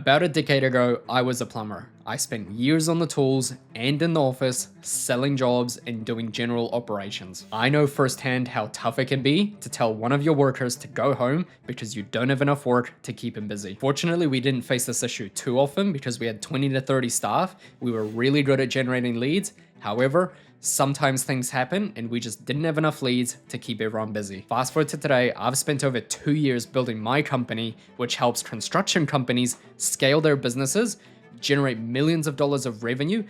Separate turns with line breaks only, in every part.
About a decade ago, I was a plumber. I spent years on the tools and in the office, selling jobs and doing general operations. I know firsthand how tough it can be to tell one of your workers to go home because you don't have enough work to keep him busy. Fortunately, we didn't face this issue too often because we had 20 to 30 staff. We were really good at generating leads. However, sometimes things happen and we just didn't have enough leads to keep everyone busy. Fast forward to today, I've spent over 2 years building my company, which helps construction companies scale their businesses, generate millions of dollars of revenue,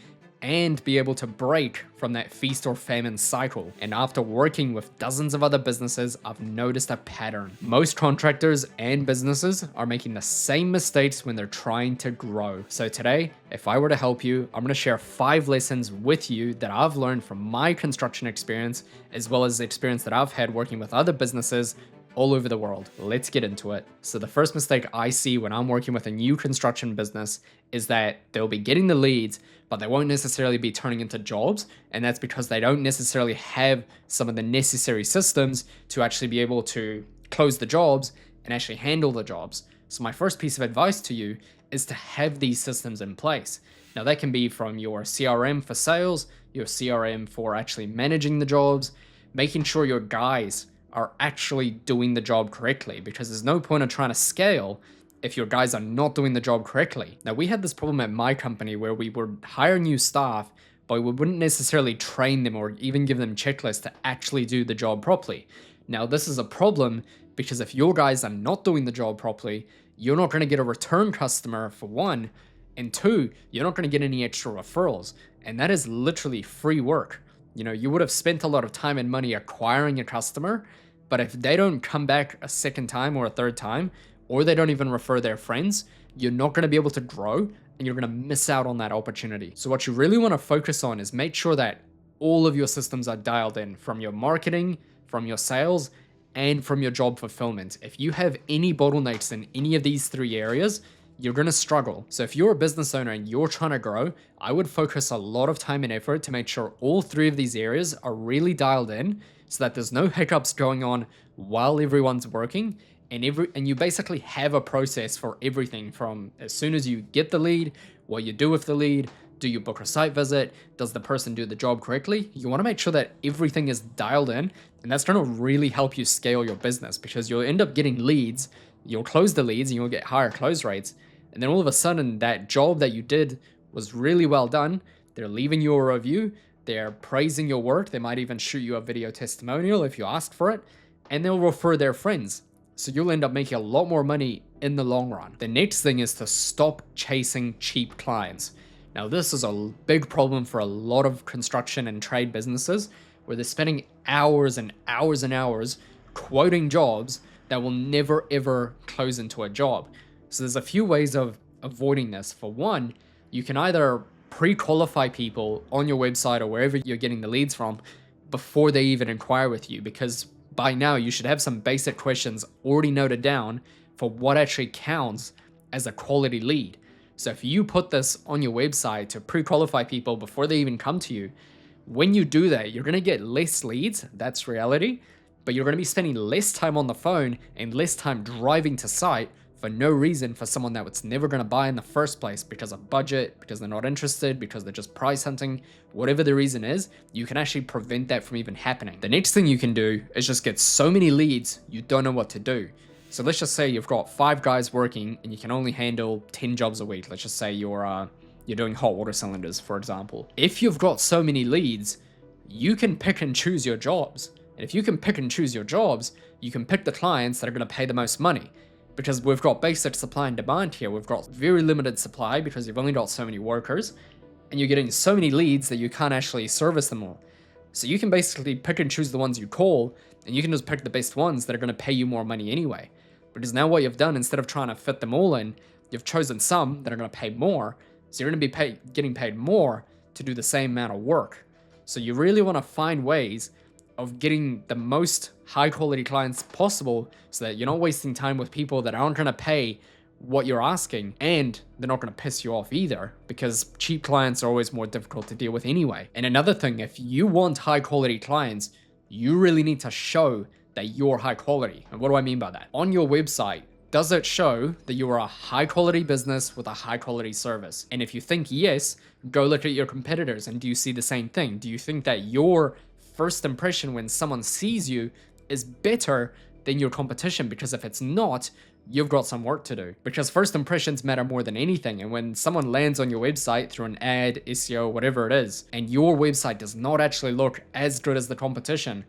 and be able to break from that feast or famine cycle. And after working with dozens of other businesses, I've noticed a pattern. Most contractors and businesses are making the same mistakes when they're trying to grow. So today, if I were to help you, I'm gonna share 5 lessons with you that I've learned from my construction experience, as well as the experience that I've had working with other businesses all over the world. Let's get into it. So the first mistake I see when I'm working with a new construction business is that they'll be getting the leads, but they won't necessarily be turning into jobs. And that's because they don't necessarily have some of the necessary systems to actually be able to close the jobs and actually handle the jobs. So my first piece of advice to you is to have these systems in place. Now that can be from your CRM for sales, your CRM for actually managing the jobs, making sure your guys are actually doing the job correctly, because there's no point of trying to scale if your guys are not doing the job correctly. Now, we had this problem at my company where we would hire new staff, but we wouldn't necessarily train them or even give them checklists to actually do the job properly. Now, this is a problem because if your guys are not doing the job properly, you're not going to get a return customer for one, and two, you're not going to get any extra referrals. And that is literally free work. You know, you would have spent a lot of time and money acquiring a customer, but if they don't come back a second time or a third time, or they don't even refer their friends, you're not going to be able to grow and you're going to miss out on that opportunity. So what you really want to focus on is make sure that all of your systems are dialed in, from your marketing, from your sales, and from your job fulfillment. If you have any bottlenecks in any of these 3 areas, you're going to struggle. So if you're a business owner and you're trying to grow, I would focus a lot of time and effort to make sure all 3 of these areas are really dialed in so that there's no hiccups going on while everyone's working, and you basically have a process for everything, from as soon as you get the lead, what you do with the lead, do you book a site visit, does the person do the job correctly? You want to make sure that everything is dialed in, and that's going to really help you scale your business, because you'll end up getting leads, you'll close the leads and you'll get higher close rates. And then all of a sudden, that job that you did was really well done. They're leaving you a review. They're praising your work. They might even shoot you a video testimonial if you ask for it. And they'll refer their friends. So you'll end up making a lot more money in the long run. The next thing is to stop chasing cheap clients. Now, this is a big problem for a lot of construction and trade businesses, where they're spending hours and hours and hours quoting jobs that will never ever close into a job. So there's a few ways of avoiding this. For one, you can either pre-qualify people on your website or wherever you're getting the leads from before they even inquire with you, because by now you should have some basic questions already noted down for what actually counts as a quality lead. So if you put this on your website to pre-qualify people before they even come to you, when you do that, you're going to get less leads. That's reality. But you're going to be spending less time on the phone and less time driving to site for no reason for someone that was never going to buy in the first place, because of budget, because they're not interested, because they're just price hunting. Whatever the reason is, you can actually prevent that from even happening. The next thing you can do is just get so many leads you don't know what to do. So let's just say you've got 5 guys working and you can only handle 10 jobs a week. Let's just say you're doing hot water cylinders, for example. If you've got so many leads, you can pick and choose your jobs. And if you can pick and choose your jobs, you can pick the clients that are going to pay the most money. Because we've got basic supply and demand here. We've got very limited supply because you've only got so many workers, and you're getting so many leads that you can't actually service them all. So you can basically pick and choose the ones you call, and you can just pick the best ones that are going to pay you more money anyway. Because now what you've done, instead of trying to fit them all in, you've chosen some that are going to pay more. So you're going to be getting paid more to do the same amount of work. So you really want to find ways of getting the most high quality clients possible, so that you're not wasting time with people that aren't going to pay what you're asking, and they're not going to piss you off either, because cheap clients are always more difficult to deal with anyway. And another thing, if you want high quality clients, you really need to show that you're high quality. And what do I mean by that? On your website, Does it show that you are a high quality business with a high quality service? And if you think yes, go look at your competitors and do you see the same thing? Do you think that your first impression when someone sees you is better than your competition? Because if it's not, you've got some work to do. Because first impressions matter more than anything. And when someone lands on your website through an ad, SEO, whatever it is, and your website does not actually look as good as the competition,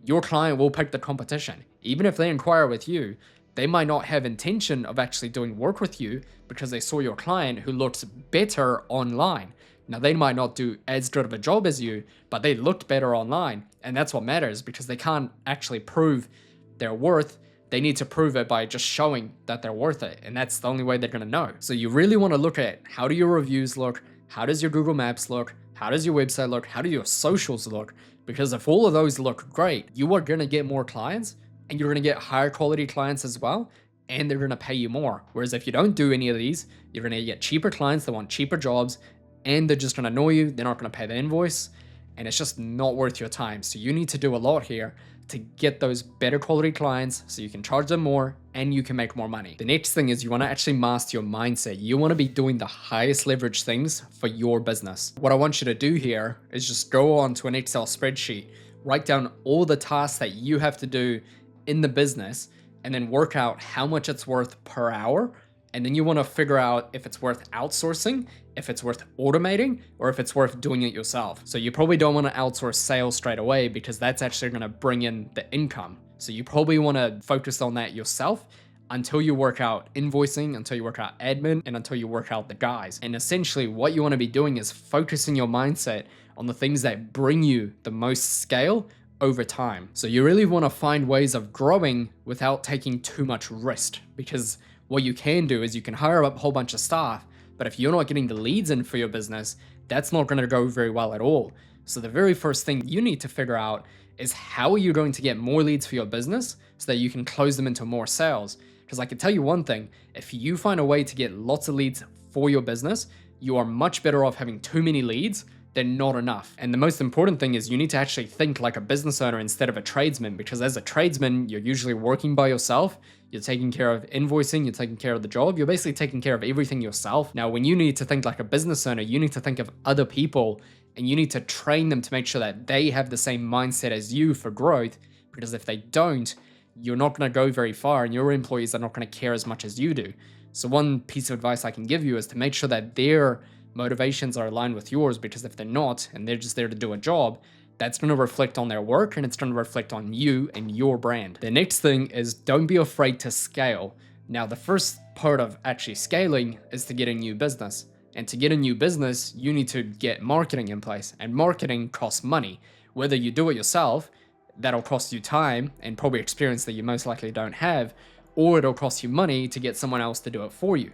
your client will pick the competition. Even if they inquire with you, they might not have intention of actually doing work with you because they saw your client who looks better online. Now, they might not do as good of a job as you, but they looked better online. And that's what matters, because they can't actually prove their worth. They need to prove it by just showing that they're worth it. And that's the only way they're going to know. So you really want to look at, how do your reviews look? How does your Google Maps look? How does your website look? How do your socials look? Because if all of those look great, you are going to get more clients, and you're going to get higher quality clients as well, and they're going to pay you more. Whereas if you don't do any of these, you're going to get cheaper clients that want cheaper jobs, and they're just going to annoy you. They're not going to pay the invoice, and it's just not worth your time. So you need to do a lot here to get those better quality clients so you can charge them more and you can make more money. The next thing is you want to actually master your mindset. You want to be doing the highest leverage things for your business. What I want you to do here is just go on to an Excel spreadsheet, write down all the tasks that you have to do in the business, and then work out how much it's worth per hour. And then you want to figure out if it's worth outsourcing, if it's worth automating, or if it's worth doing it yourself. So you probably don't want to outsource sales straight away, because that's actually going to bring in the income. So you probably want to focus on that yourself until you work out invoicing, until you work out admin, and until you work out the guys. And essentially what you want to be doing is focusing your mindset on the things that bring you the most scale over time. So you really want to find ways of growing without taking too much risk, because what you can do is you can hire up a whole bunch of staff, but if you're not getting the leads in for your business, that's not going to go very well at all. So the very first thing you need to figure out is, how are you going to get more leads for your business so that you can close them into more sales? Because I can tell you one thing, if you find a way to get lots of leads for your business, you are much better off having too many leads than not enough. And the most important thing is you need to actually think like a business owner instead of a tradesman, because as a tradesman, you're usually working by yourself. You're taking care of invoicing, you're taking care of the job, you're basically taking care of everything yourself. Now, when you need to think like a business owner, you need to think of other people, and you need to train them to make sure that they have the same mindset as you for growth, because if they don't, you're not going to go very far, and your employees are not going to care as much as you do. So one piece of advice I can give you is to make sure that their motivations are aligned with yours, because if they're not, and they're just there to do a job, that's going to reflect on their work, and it's going to reflect on you and your brand. The next thing is, don't be afraid to scale. Now, the first part of actually scaling is to get a new business. And to get a new business, you need to get marketing in place, and marketing costs money. Whether you do it yourself, that'll cost you time and probably experience that you most likely don't have, or it'll cost you money to get someone else to do it for you.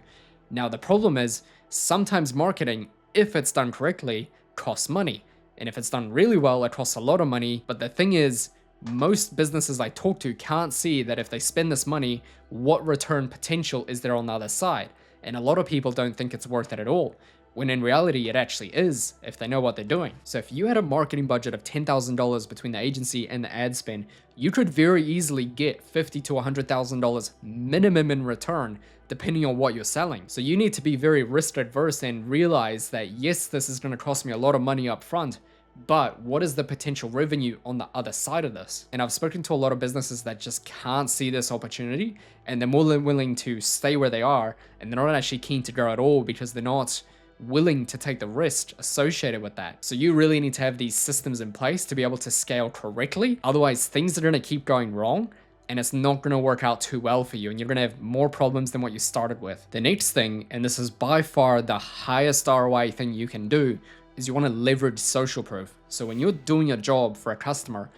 Now, the problem is, sometimes marketing, if it's done correctly, costs money. And if it's done really well, it costs a lot of money. But the thing is, most businesses I talk to can't see that if they spend this money, what return potential is there on the other side? And a lot of people don't think it's worth it at all, when in reality it actually is, if they know what they're doing. So if you had a marketing budget of $10,000 between the agency and the ad spend, you could very easily get $50,000 to $100,000 minimum in return, depending on what you're selling. So you need to be very risk adverse and realize that yes, this is going to cost me a lot of money up front, but what is the potential revenue on the other side of this? And I've spoken to a lot of businesses that just can't see this opportunity, and they're more than willing to stay where they are, and they're not actually keen to grow at all because they're not willing to take the risk associated with that. So you really need to have these systems in place to be able to scale correctly. Otherwise, things are going to keep going wrong, and it's not going to work out too well for you, and you're going to have more problems than what you started with. The next thing, and this is by far the highest ROI thing you can do, is you want to leverage social proof. So when you're doing a job for a customer,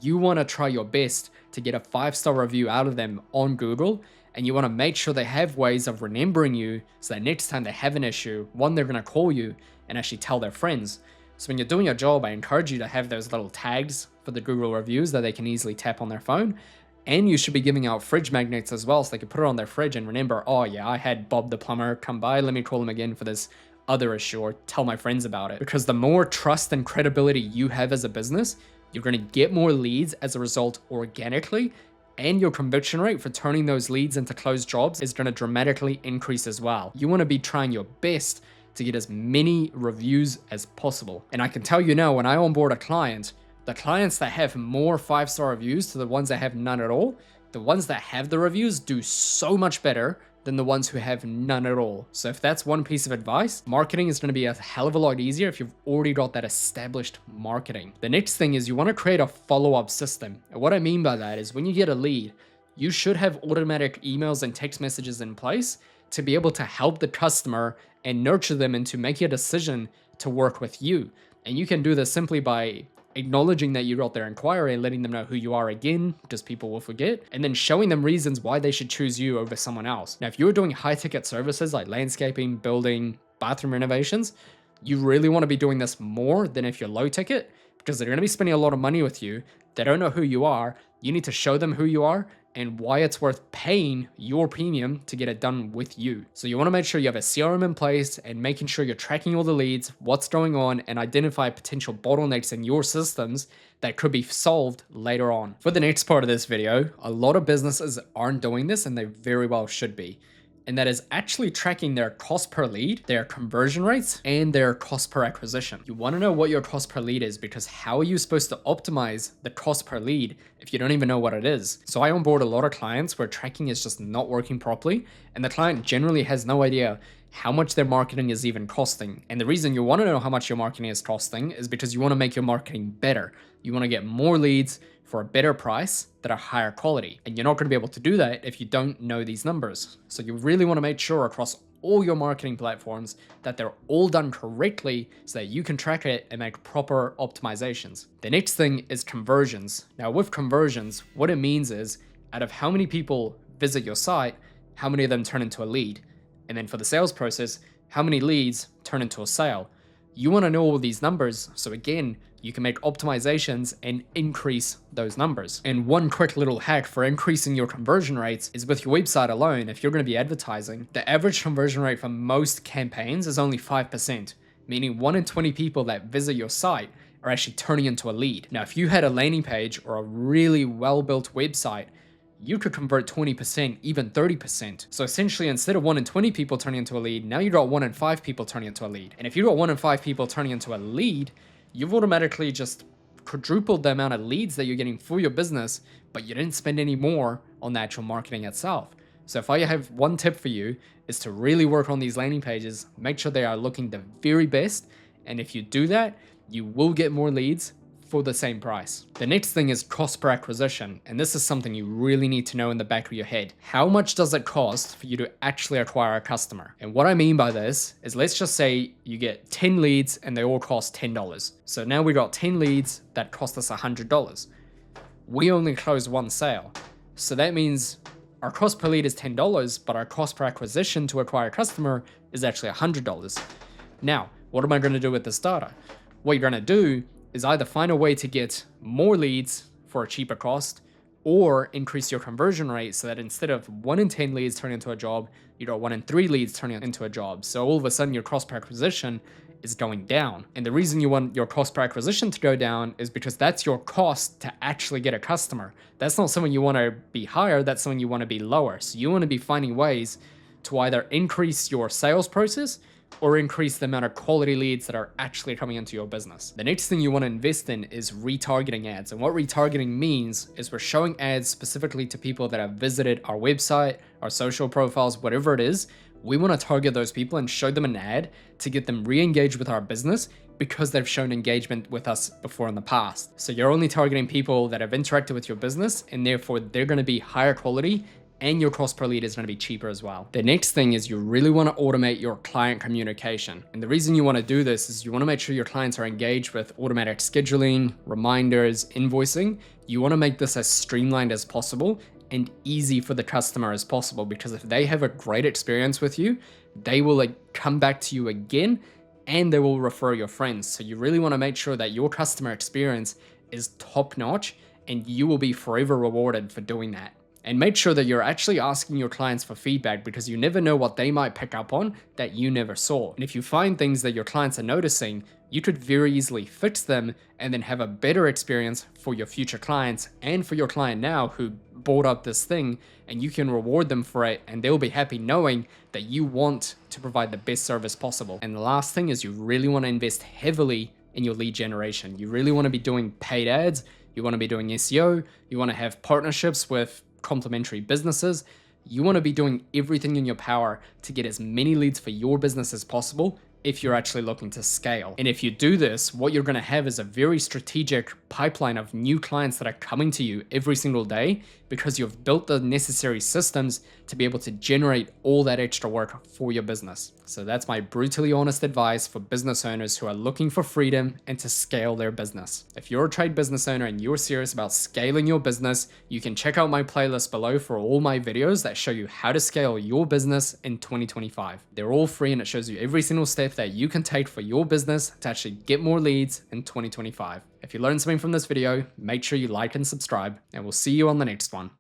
you want to try your best to get a 5-star review out of them on Google, and you want to make sure they have ways of remembering you so that next time they have an issue, one, they're going to call you and actually tell their friends. So when you're doing a job, I encourage you to have those little tags for the Google reviews that they can easily tap on their phone. And you should be giving out fridge magnets as well, so they can put it on their fridge and remember, oh yeah, I had Bob the plumber come by, let me call him again for this other issue, or tell my friends about it. Because the more trust and credibility you have as a business, you're going to get more leads as a result organically, And your conviction rate for turning those leads into closed jobs is going to dramatically increase as well. You want to be trying your best to get as many reviews as possible. And I can tell you now, when I onboard a client, the clients that have more 5-star reviews to the ones that have none at all, the ones that have the reviews do so much better than the ones who have none at all. So if that's one piece of advice, marketing is going to be a hell of a lot easier if you've already got that established marketing. The next thing is you want to create a follow-up system. And what I mean by that is when you get a lead, you should have automatic emails and text messages in place to be able to help the customer and nurture them into making a decision to work with you. And you can do this simply by acknowledging that you got their inquiry and letting them know who you are again, because people will forget, and then showing them reasons why they should choose you over someone else. Now, if you're doing high ticket services like landscaping, building, bathroom renovations, you really want to be doing this more than if you're low ticket, because they're going to be spending a lot of money with you. They don't know who you are. You need to show them who you are and why it's worth paying your premium to get it done with you. So you want to make sure you have a CRM in place and making sure you're tracking all the leads, what's going on, and identify potential bottlenecks in your systems that could be solved later on. For the next part of this video, a lot of businesses aren't doing this and they very well should be. And that is actually tracking their cost per lead, their conversion rates, and their cost per acquisition. You want to know what your cost per lead is, because how are you supposed to optimize the cost per lead if you don't even know what it is? So I onboard a lot of clients where tracking is just not working properly, and the client generally has no idea how much their marketing is even costing. And the reason you want to know how much your marketing is costing is because you want to make your marketing better. You want to get more leads for a better price that are higher quality. And you're not going to be able to do that if you don't know these numbers. So you really want to make sure across all your marketing platforms that they're all done correctly so that you can track it and make proper optimizations. The next thing is conversions. Now with conversions, what it means is out of how many people visit your site, how many of them turn into a lead? And then for the sales process, how many leads turn into a sale? You want to know all these numbers, so again, you can make optimizations and increase those numbers. And one quick little hack for increasing your conversion rates is with your website alone. If you're going to be advertising, the average conversion rate for most campaigns is only 5%, meaning 1 in 20 people that visit your site are actually turning into a lead. Now, if you had a landing page or a really well-built website, you could convert 20%, even 30%. So essentially, instead of 1 in 20 people turning into a lead, now you got 1 in 5 people turning into a lead. And if you got 1 in 5 people turning into a lead, you've automatically just quadrupled the amount of leads that you're getting for your business, but you didn't spend any more on the actual marketing itself. So if I have one tip for you is to really work on these landing pages, make sure they are looking the very best. And if you do that, you will get more leads for the same price. The next thing is cost per acquisition, and this is something you really need to know in the back of your head. How much does it cost for you to actually acquire a customer? And what I mean by this is, let's just say you get 10 leads and they all cost $10. So now we got 10 leads that cost us $100. We only closed one sale. So that means our cost per lead is $10, but our cost per acquisition to acquire a customer is actually $100. Now, what am I going to do with this data? What you're going to do is either find a way to get more leads for a cheaper cost, or increase your conversion rate so that instead of 1 in 10 leads turning into a job, you got 1 in 3 leads turning into a job. So all of a sudden your cost per acquisition is going down. And the reason you want your cost per acquisition to go down is because that's your cost to actually get a customer. That's not someone you want to be higher, that's someone you want to be lower. So you want to be finding ways to either increase your sales process or increase the amount of quality leads that are actually coming into your business. The next thing you want to invest in is retargeting ads. And what retargeting means is we're showing ads specifically to people that have visited our website, our social profiles, whatever it is. We want to target those people and show them an ad to get them re-engaged with our business because they've shown engagement with us before in the past. So you're only targeting people that have interacted with your business, and therefore they're going to be higher quality and your cost per lead is going to be cheaper as well. The next thing is you really want to automate your client communication. And the reason you want to do this is you want to make sure your clients are engaged with automatic scheduling, reminders, invoicing. You want to make this as streamlined as possible and easy for the customer as possible, because if they have a great experience with you, they will come back to you again and they will refer your friends. So you really want to make sure that your customer experience is top notch and you will be forever rewarded for doing that. And make sure that you're actually asking your clients for feedback, because you never know what they might pick up on that you never saw. And if you find things that your clients are noticing, you could very easily fix them and then have a better experience for your future clients and for your client now, who bought up this thing, and you can reward them for it, and they'll be happy knowing that you want to provide the best service possible. And the last thing is you really want to invest heavily in your lead generation. You really want to be doing paid ads, you want to be doing SEO, you want to have partnerships with complementary businesses. You want to be doing everything in your power to get as many leads for your business as possible if you're actually looking to scale. And if you do this, what you're going to have is a very strategic pipeline of new clients that are coming to you every single day because you've built the necessary systems to be able to generate all that extra work for your business. So that's my brutally honest advice for business owners who are looking for freedom and to scale their business. If you're a trade business owner and you're serious about scaling your business, you can check out my playlist below for all my videos that show you how to scale your business in 2025. They're all free and it shows you every single step that you can take for your business to actually get more leads in 2025. If you learned something from this video, make sure you like and subscribe, and we'll see you on the next one.